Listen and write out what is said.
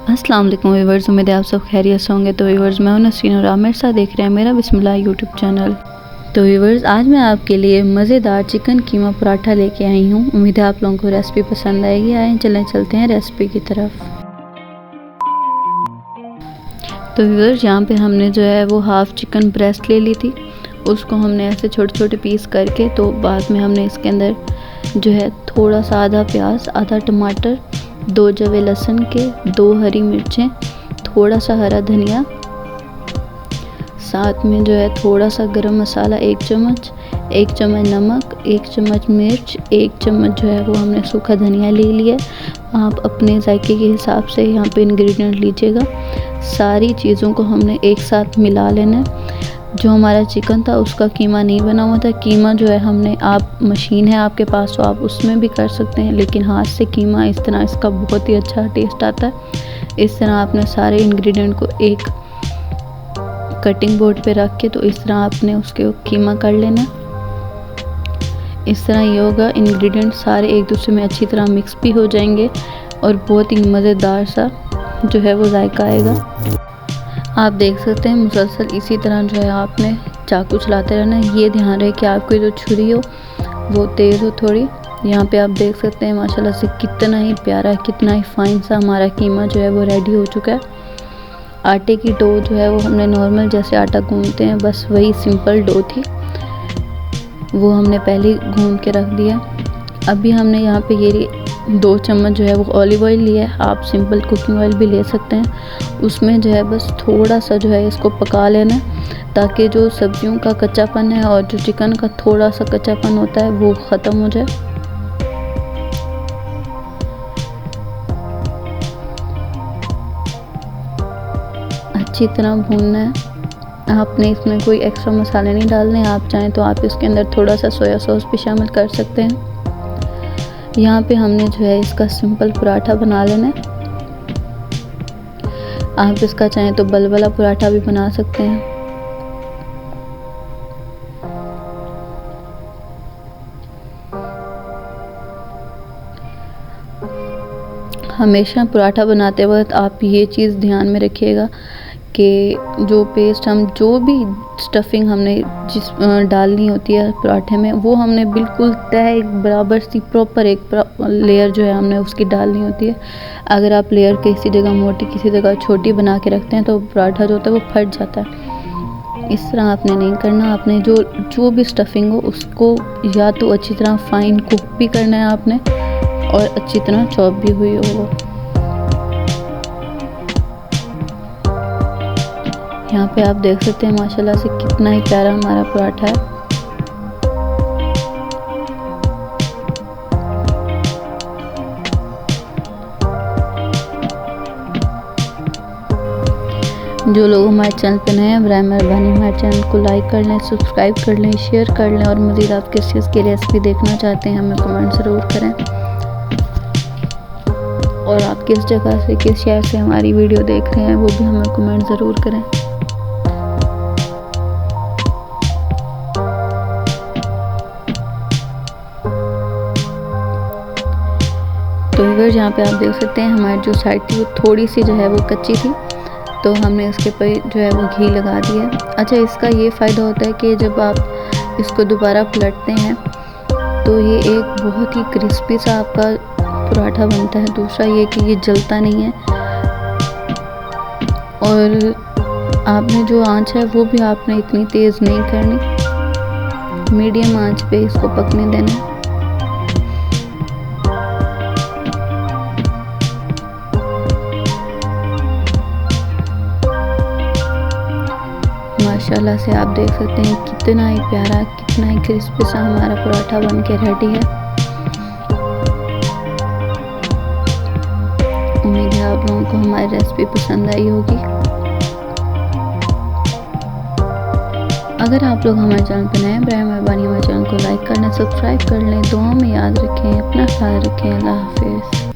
अस्सलाम वालेकुम व्यूअर्स, उम्मीद है आप सब खैरियत से होंगे। तो व्यूअर्स, मैं हूं नसरीन और आप मेरे साथ देख रहे हैं मेरा बिस्मिल्लाह यूट्यूब चैनल। तो व्यूअर्स, आज मैं आपके लिए मज़ेदार चिकन कीमा पराठा लेके आई हूं। उम्मीद है आप लोगों को रेसिपी पसंद आएगी। आए चलते हैं रेसिपी की तरफ। तो व्यूअर्स, यहाँ पे हमने जो है वो हाफ़ चिकन ब्रेस्ट ले ली थी। उसको हमने ऐसे छोटे छोटे पीस करके, तो बाद में हमने इसके अंदर जो है थोड़ा सा आधा प्याज, आधा टमाटर, 2 जवे लहसुन के, 2 हरी मिर्चें, थोड़ा सा हरा धनिया, साथ में जो है थोड़ा सा गरम मसाला 1 चम्मच, 1 चम्मच नमक, 1 चम्मच मिर्च, 1 चम्मच जो है वो हमने सूखा धनिया ले लिया। आप अपने जायके के हिसाब से यहाँ पे इंग्रेडिएंट लीजिएगा। सारी चीज़ों को हमने एक साथ मिला लेना है। जो हमारा चिकन था उसका कीमा नहीं बना हुआ था। कीमा जो है हमने, आप मशीन है आपके पास तो आप उसमें भी कर सकते हैं, लेकिन हाथ से कीमा इस तरह इसका बहुत ही अच्छा टेस्ट आता है। इस तरह आपने सारे इंग्रेडिएंट को एक कटिंग बोर्ड पे रख के, तो इस तरह आपने उसके कीमा कर लेना। इस तरह ये होगा, इंग्रेडिएंट सारे एक दूसरे में अच्छी तरह मिक्स भी हो जाएंगे और बहुत ही मज़ेदार सा जो है वो जायका आएगा। आप देख सकते हैं मुसलसल इसी तरह जो है आपने चाकू चलाते रहना है। ये ध्यान रहे कि आपकी जो छुरी हो वो तेज़ हो थोड़ी। यहाँ पे आप देख सकते हैं माशाल्लाह से कितना ही प्यारा, कितना ही फाइन सा हमारा कीमा जो है वो रेडी हो चुका है। आटे की डो जो है वो हमने नॉर्मल जैसे आटा गूंथते हैं, बस वही सिंपल डो थी, वो हमने पहले गूंथ के रख दिया। अभी हमने यहाँ पे ये 2 चम्मच जो है वो ऑलिव ऑयल लिया है। आप सिंपल कुकिंग ऑयल भी ले सकते हैं। उसमें जो है बस थोड़ा सा जो है इसको पका लेना है, ताकि जो सब्जियों का कच्चापन है और जो चिकन का थोड़ा सा कच्चापन होता है वो ख़त्म हो जाए। अच्छी तरह भूनना है। आपने इसमें कोई एक्स्ट्रा मसाले नहीं डालने। आप चाहें तो आप इसके अंदर थोड़ा सा सोया सॉस भी शामिल कर सकते हैं। यहाँ पे हमने जो है इसका सिंपल पराठा बना लेना है। आप इसका चाहें तो बलबला पराठा भी बना सकते हैं। हमेशा पराठा बनाते वक्त आप ये चीज़ ध्यान में रखिएगा कि जो पेस्ट हम, जो भी स्टफिंग हमने जिस डालनी होती है पराठे में, वो हमने बिल्कुल तय एक बराबर सी प्रॉपर एक लेयर जो है हमने उसकी डालनी होती है। अगर आप लेयर किसी जगह मोटी किसी जगह छोटी बना के रखते हैं तो पराठा जो होता है वो फट जाता है। इस तरह आपने नहीं करना। आपने जो भी स्टफिंग हो उसको या तो अच्छी तरह फाइन कुक भी करना है आपने, और अच्छी तरह चॉप भी हुई हो। यहाँ पे आप देख सकते हैं माशाल्लाह से कितना ही प्यारा हमारा पराठा है। जो लोग हमारे चैनल पे नए हैं, बराए मेहरबानी हमारे चैनल को लाइक कर लें, सब्सक्राइब कर लें, शेयर कर लें, और मज़ीद आप किस चीज़ की रेसिपी देखना चाहते हैं हमें कमेंट ज़रूर करें। और आप किस जगह से, किस शहर से हमारी वीडियो देख रहे हैं वो भी हमें कमेंट ज़रूर करें। तो व्यूअर्स, यहाँ पे आप देख सकते हैं हमारी जो साइड थी वो थोड़ी सी जो है वो कच्ची थी, तो हमने इसके पर जो है वो घी लगा दिया। अच्छा, इसका ये फ़ायदा होता है कि जब आप इसको दोबारा पलटते हैं तो ये एक बहुत ही क्रिस्पी सा आपका पराठा बनता है। दूसरा ये कि ये जलता नहीं है, और आपने जो आंच है वो भी आपने इतनी तेज़ नहीं करनी, मीडियम आंच पे इसको पकने देना है। माशाल्लाह से आप देख सकते हैं कितना ही प्यारा, कितना ही क्रिस्पी सा हमारा पराठा बन के रेडी है। उम्मीद है आप लोगों को हमारी रेसिपी पसंद आई होगी। अगर आप लोग हमारे चैनल पर नए हैं, बराए मेहरबानी हमारे चैनल को लाइक करना, सब्सक्राइब कर लें। दुआ में याद रखें, अपना ख्याल रखें। अल्लाह हाफिज़।